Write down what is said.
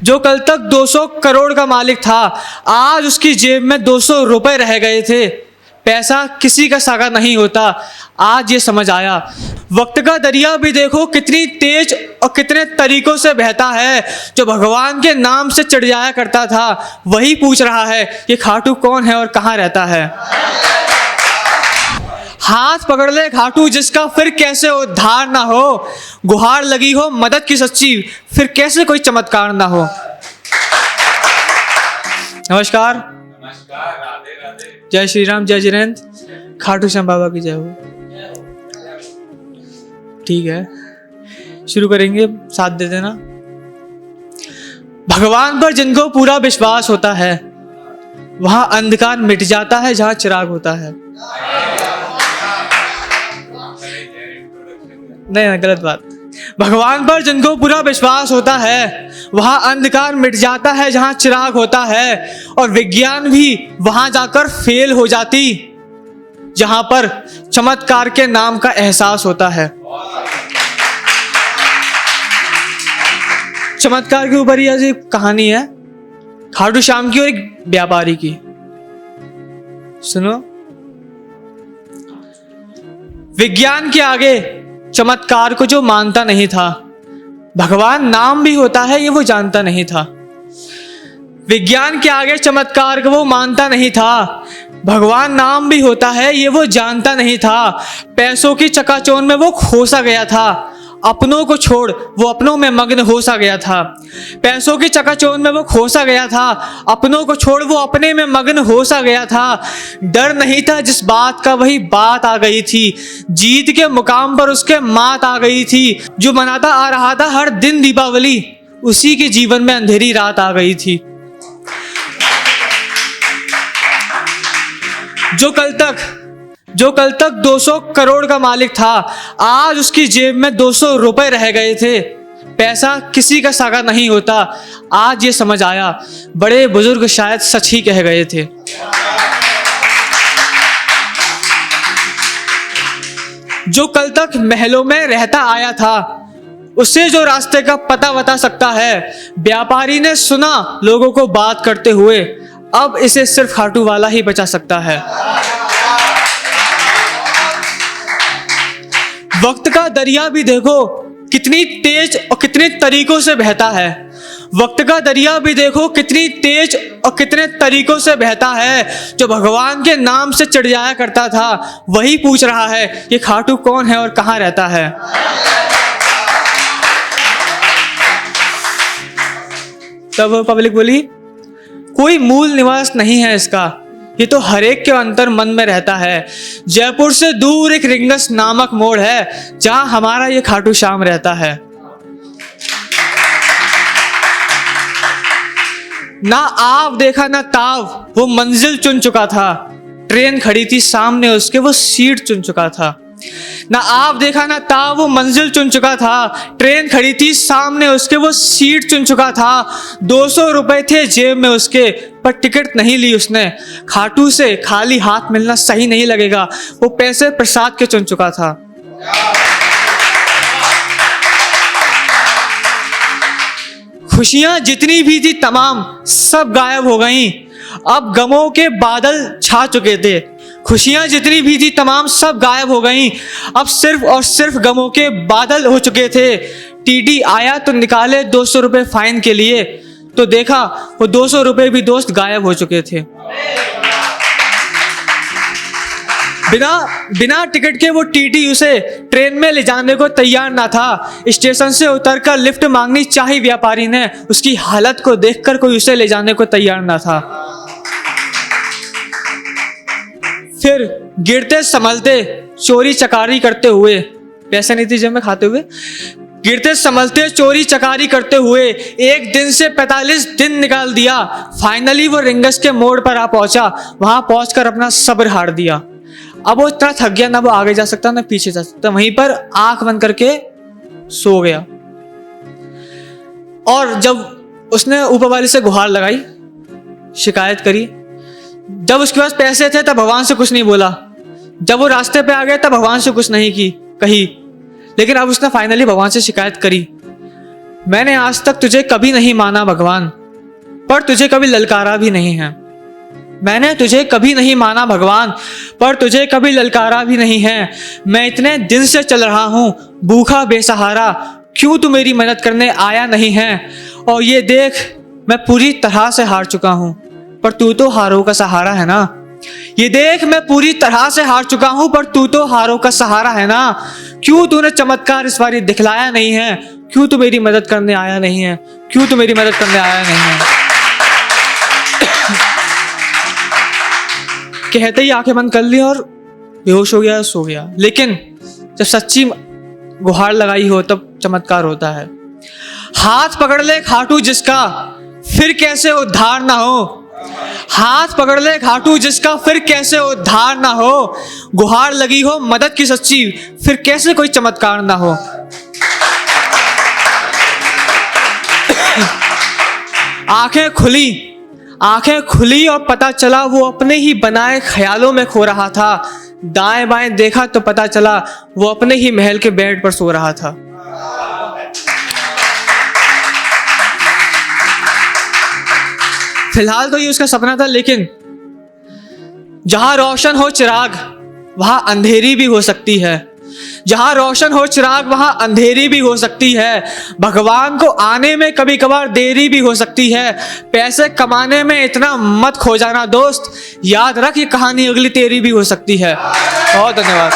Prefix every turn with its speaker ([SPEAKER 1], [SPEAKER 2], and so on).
[SPEAKER 1] जो कल तक 200 करोड़ का मालिक था, आज उसकी जेब में 200 रुपए रह गए थे। पैसा किसी का सागा नहीं होता, आज ये समझ आया। वक्त का दरिया भी देखो कितनी तेज और कितने तरीकों से बहता है। जो भगवान के नाम से चढ़ जाया करता था, वही पूछ रहा है कि खाटू कौन है और कहाँ रहता है। हाथ पकड़ ले खाटू जिसका, फिर कैसे उद्धार ना हो। गुहार लगी हो मदद की सच्ची, फिर कैसे कोई चमत्कार ना हो। नमस्कार,
[SPEAKER 2] राधे राधे।
[SPEAKER 1] जय श्री राम, जय जिनेंद्र, खाटू श्याम बाबा की जय हो। ठीक है, शुरू करेंगे, साथ दे देना। भगवान पर जिनको पूरा विश्वास होता है, वहां अंधकार मिट जाता है जहां चिराग होता है। नहीं, गलत बात। भगवान पर जिनको पूरा विश्वास होता है, वहां अंधकार मिट जाता है जहां चिराग होता है। और विज्ञान भी वहां जाकर फेल हो जाती जहां पर चमत्कार के नाम का एहसास होता है। चमत्कार के ऊपर यह कहानी है खाटू श्याम की और एक व्यापारी की। सुनो, विज्ञान के आगे चमत्कार को जो मानता नहीं था, भगवान नाम भी होता है ये वो जानता नहीं था। विज्ञान के आगे चमत्कार को वो मानता नहीं था, भगवान नाम भी होता है ये वो जानता नहीं था। पैसों की चकाचौंध में वो खोसा गया था, अपनों को छोड़ वो अपनों में मग्न हो सा गया था। पैसों की चकाचौंध में वो खोसा गया था, अपनों को छोड़ वो अपने में मग्न हो सा गया था। डर नहीं था जिस बात का, वही बात आ गई थी। जीत के मुकाम पर उसके मात आ गई थी। जो मनाता आ रहा था हर दिन दीपावली, उसी के जीवन में अंधेरी रात आ गई थी। जो कल तक 200 करोड़ का मालिक था, आज उसकी जेब में 200 रुपए रह गए थे। पैसा किसी का सागा नहीं होता, आज ये समझ आया। बड़े बुजुर्ग शायद सच ही कह गए थे। जो कल तक महलों में रहता आया था, उससे जो रास्ते का पता बता सकता है, व्यापारी ने सुना लोगों को बात करते हुए, अब इसे सिर्फ खाटू वाला ही बचा सकता है। वक्त का दरिया भी देखो कितनी तेज और कितने तरीकों से बहता है। वक्त का दरिया भी देखो कितनी तेज और कितने तरीकों से बहता है। जो भगवान के नाम से चढ़ जाया करता था, वही पूछ रहा है कि खाटू कौन है और कहाँ रहता है। तब पब्लिक बोली, कोई मूल निवास नहीं है इसका, ये तो हर एक के अंतर मन में रहता है। जयपुर से दूर एक रिंगस नामक मोड़ है, जहां हमारा ये खाटू श्याम रहता है। ना आप देखा ना ताव, वो मंजिल चुन चुका था। ट्रेन खड़ी थी सामने उसके, वो सीट चुन चुका था। ना आप देखा ना ताव, वो मंजिल चुन चुका था। ट्रेन खड़ी थी सामने उसके, वो सीट चुन चुका था। 200 रुपए थे जेब में उसके, पर टिकट नहीं ली उसने। खाटू से खाली हाथ मिलना सही नहीं लगेगा, वो पैसे प्रसाद के चुन चुका था। खुशियां जितनी भी थी तमाम सब गायब हो गईं। अब गमों के बादल छा चुके थे। खुशियां जितनी भी थी तमाम सब गायब हो गईं। अब सिर्फ और सिर्फ गमों के बादल हो चुके थे। टीडी आया तो निकाले 200 रुपए फाइन के लिए, तो देखा वो 200 रुपए भी दोस्त गायब हो चुके थे। बिना टिकट के वो टीटी उसे ट्रेन में ले जाने को तैयार ना था। स्टेशन से उतरकर लिफ्ट मांगनी चाही व्यापारी ने, उसकी हालत को देखकर कोई उसे ले जाने को तैयार ना था। फिर गिरते संभलते चोरी चकारी करते हुए, पैसे नहीं थी जेब में खाते हुए, गिरते संभलते चोरी चकारी करते हुए एक दिन से 45 दिन निकाल दिया। फाइनली वो रिंगस के मोड़ पर आ पहुंचा। वहां पहुंचकर अपना सब्र हार दिया। अब वो इतना थक गया, ना वो आगे जा सकता ना पीछे जा सकता। वहीं पर आंख बंद करके सो गया। और जब उसने ऊपर वाले से गुहार लगाई, शिकायत करी, जब उसके पास पैसे थे तब भगवान से कुछ नहीं बोला, जब वो रास्ते पे आ गया तब भगवान से कुछ नहीं कही, लेकिन अब उसने फाइनली भगवान से शिकायत करी। मैंने आज तक तुझे कभी नहीं माना भगवान, पर तुझे कभी ललकारा भी नहीं है। मैंने तुझे कभी नहीं माना भगवान, पर तुझे कभी ललकारा भी नहीं है। मैं इतने दिन से चल रहा हूँ भूखा बेसहारा, क्यों तू मेरी मदद करने आया नहीं है। और ये देख मैं पूरी तरह से हार चुका हूँ, पर तू तो हारों का सहारा है ना। ये देख मैं पूरी तरह से हार चुका हूँ, पर तू तो हारों का सहारा है ना। क्यों तूने चमत्कार इस बारी दिखलाया नहीं है, क्यों तू मेरी मदद करने आया नहीं है, क्यों तू मेरी मदद करने आया नहीं है। कहते ही आंखें बंद कर ली और बेहोश हो गया, सो गया। लेकिन जब सच्ची गुहार लगाई हो तब चमत्कार होता है। हाथ पकड़ ले खाटू जिसका, फिर कैसे उद्धार ना हो। हाथ पकड़ ले खाटू जिसका, फिर कैसे उद्धार ना हो। गुहार लगी हो मदद की सच्ची, फिर कैसे कोई चमत्कार ना हो। आंखें खुली और पता चला वो अपने ही बनाए ख्यालों में खो रहा था। दाएं बाएं देखा तो पता चला वो अपने ही महल के बेड पर सो रहा था। फिलहाल तो ये उसका सपना था, लेकिन जहां रोशन हो चिराग वहां अंधेरी भी हो सकती है। जहां रोशन हो चिराग वहां अंधेरी भी हो सकती है। भगवान को आने में कभी कभार देरी भी हो सकती है। पैसे कमाने में इतना मत खो जाना दोस्त, याद रख ये कहानी अगली तेरी भी हो सकती है। बहुत धन्यवाद।